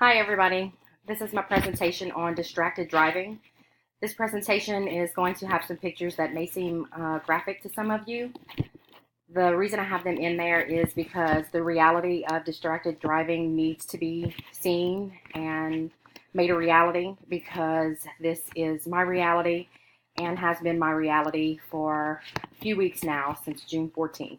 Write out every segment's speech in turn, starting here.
Hi everybody, this is my presentation on distracted driving. This presentation is going to have some pictures that may seem graphic to some of you. The reason I have them in there is because the reality of distracted driving needs to be seen and made a reality, because this is my reality and has been my reality for a few weeks now, since June 14th.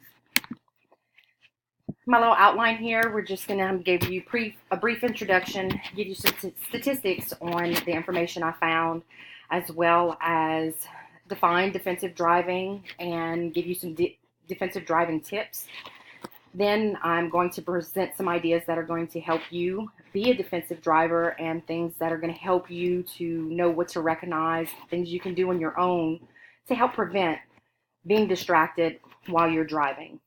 My little outline here, we're just going to give you a brief introduction, give you some statistics on the information I found, as well as define defensive driving and give you some defensive driving tips. Then I'm going to present some ideas that are going to help you be a defensive driver and things that are going to help you to know what to recognize, things you can do on your own to help prevent being distracted while you're driving.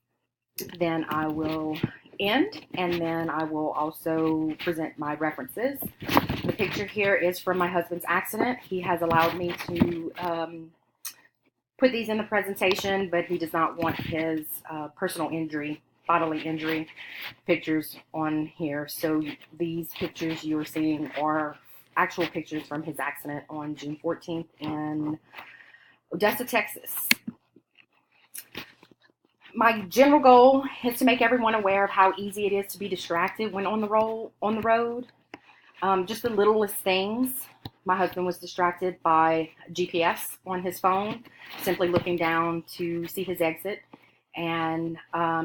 Then I will end, and then I will also present my references. The picture here is from my husband's accident. He has allowed me to put these in the presentation, but he does not want his personal injury, bodily injury pictures on here. So these pictures you are seeing are actual pictures from his accident on June 14th in Odessa, Texas. My general goal is to make everyone aware of how easy it is to be distracted when on the road. Just the littlest things. My husband was distracted by GPS on his phone, simply looking down to see his exit, and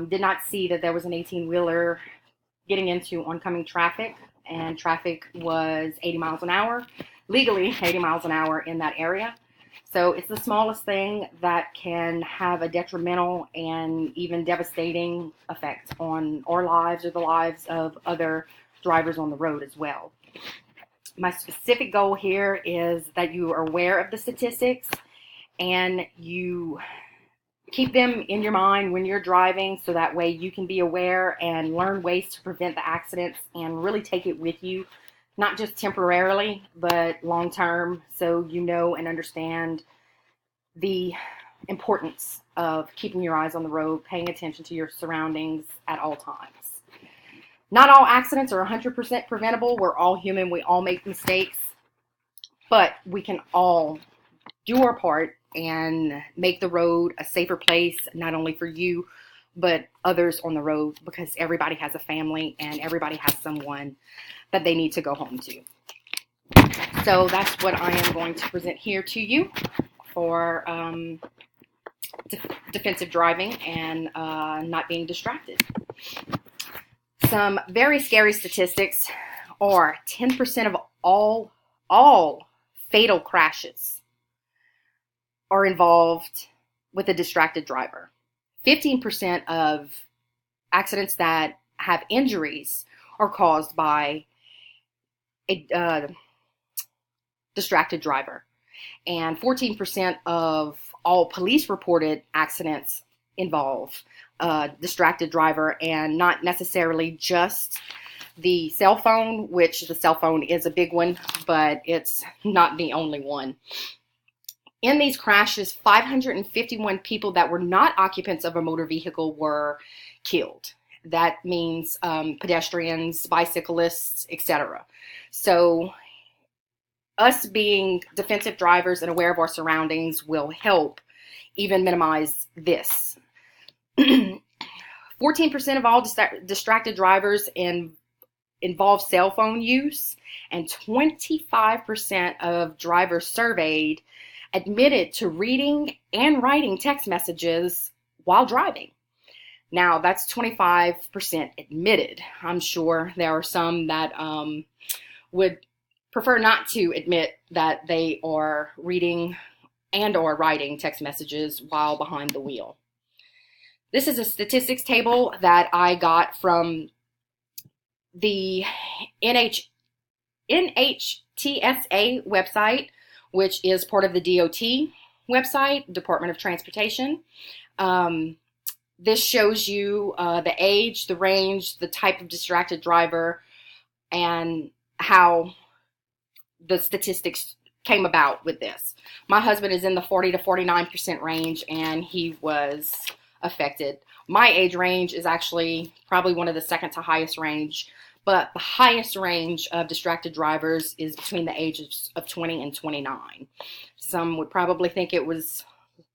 did not see that there was an 18-wheeler getting into oncoming traffic, and traffic was 80 miles an hour, legally 80 miles an hour in that area. So it's the smallest thing that can have a detrimental and even devastating effect on our lives or the lives of other drivers on the road as well. My specific goal here is that you are aware of the statistics and you keep them in your mind when you're driving, so that way you can be aware and learn ways to prevent the accidents and really take it with you. Not just temporarily, but long term, so you know and understand the importance of keeping your eyes on the road, paying attention to your surroundings at all times. Not all accidents are 100% preventable. We're all human. We all make mistakes. But we can all do our part and make the road a safer place, not only for you, but others on the road, because everybody has a family and everybody has someone that they need to go home to. So that's what I am going to present here to you for defensive driving and not being distracted. Some very scary statistics are 10% of all fatal crashes are involved with a distracted driver. 15% of accidents that have injuries are caused by a distracted driver, and 14% of all police reported accidents involve a distracted driver, and not necessarily just the cell phone, which the cell phone is a big one, but it's not the only one. In these crashes, 551 people that were not occupants of a motor vehicle were killed. That means pedestrians, bicyclists, etc. So us being defensive drivers and aware of our surroundings will help even minimize this. 14% of all distracted drivers involve cell phone use, and 25% of drivers surveyed admitted to reading and writing text messages while driving. Now, that's 25% admitted. I'm sure there are some that would prefer not to admit that they are reading and or writing text messages while behind the wheel. This is a statistics table that I got from the NHTSA website, which is part of the DOT website, Department of Transportation. This shows you the age, the range, the type of distracted driver, and how the statistics came about with this. My husband is in the 40 to 49% range, and he was affected. My age range is actually probably one of the second to highest range, but the highest range of distracted drivers is between the ages of 20 and 29. Some would probably think it was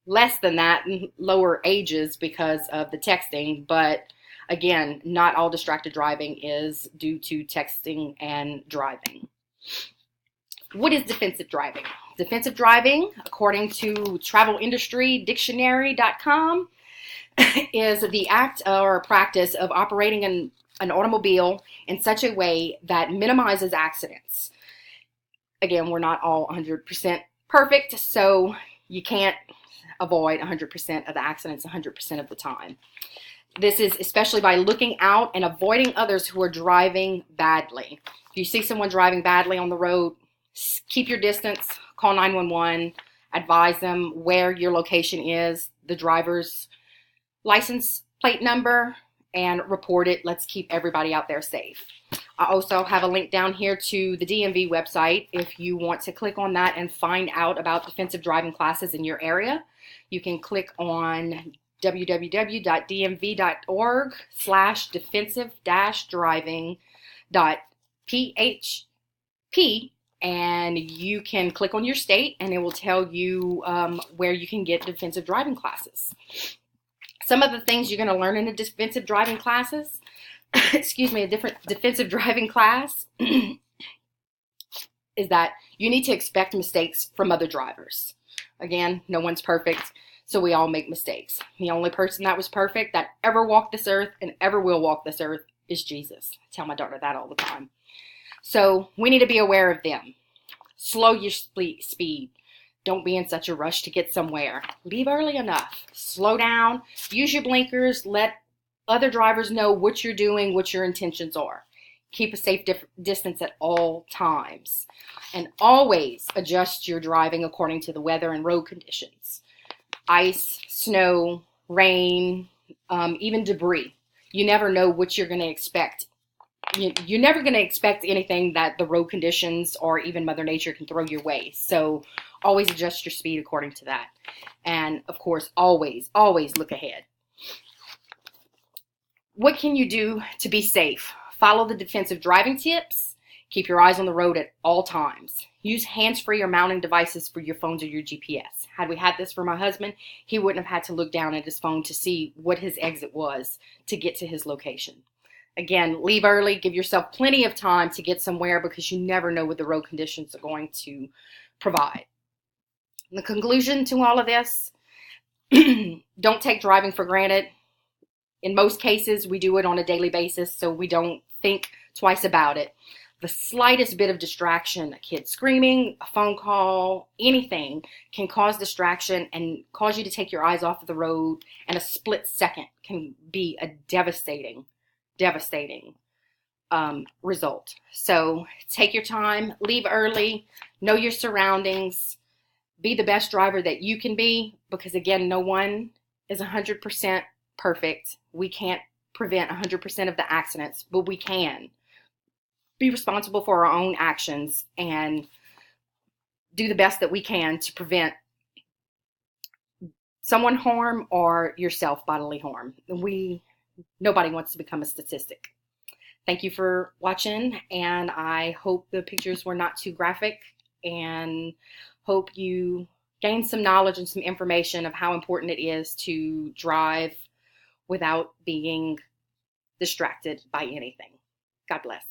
less than that in lower ages because of the texting, but again, not all distracted driving is due to texting and driving. What is defensive driving? Defensive driving, according to travelindustrydictionary.com, is the act or practice of operating an automobile in such a way that minimizes accidents. Again, we're not all 100% perfect, so you can't avoid 100% of the accidents 100% of the time. This is especially by looking out and avoiding others who are driving badly. If you see someone driving badly on the road, keep your distance, call 911, advise them where your location is, the driver's license plate number, and report it. Let's keep everybody out there safe. I also have a link down here to the DMV website if you want to click on that and find out about defensive driving classes in your area. You can click on www.dmv.org/defensive-driving.php, and you can click on your state and it will tell you where you can get defensive driving classes. Some of the things you're going to learn in the defensive driving classes, a different defensive driving class, is that you need to expect mistakes from other drivers. Again, no one's perfect, so we all make mistakes. The only person that was perfect that ever walked this earth and ever will walk this earth is Jesus. I tell my daughter that all the time. So we need to be aware of them. Slow your speed. Don't be in such a rush to get somewhere. Leave early enough. Slow down. Use your blinkers. Let other drivers know what you're doing, what your intentions are. Keep a safe distance at all times. And always adjust your driving according to the weather and road conditions. Ice, snow, rain, even debris. You never know what you're going to expect. You're never going to expect anything that the road conditions or even Mother Nature can throw your way. So always adjust your speed according to that. And of course, always look ahead. What can you do to be safe? Follow the defensive driving tips. Keep your eyes on the road at all times. Use hands-free or mounting devices for your phones or your GPS. Had we had this for my husband, he wouldn't have had to look down at his phone to see what his exit was to get to his location. Again, leave early. Give yourself plenty of time to get somewhere because you never know what the road conditions are going to provide. And the conclusion to all of this, don't take driving for granted. In most cases, we do it on a daily basis, so we don't think twice about it. The slightest bit of distraction, a kid screaming, a phone call, anything can cause distraction and cause you to take your eyes off of the road, and a split second can be a devastating result. So take your time, leave early, know your surroundings, be the best driver that you can be, because again, no one is 100% perfect. We can't prevent 100% of the accidents, but we can be responsible for our own actions and do the best that we can to prevent someone harm or yourself bodily harm. Nobody wants to become a statistic. Thank you for watching, and I hope the pictures were not too graphic, and hope you gained some knowledge and some information of how important it is to drive without being distracted by anything. God bless.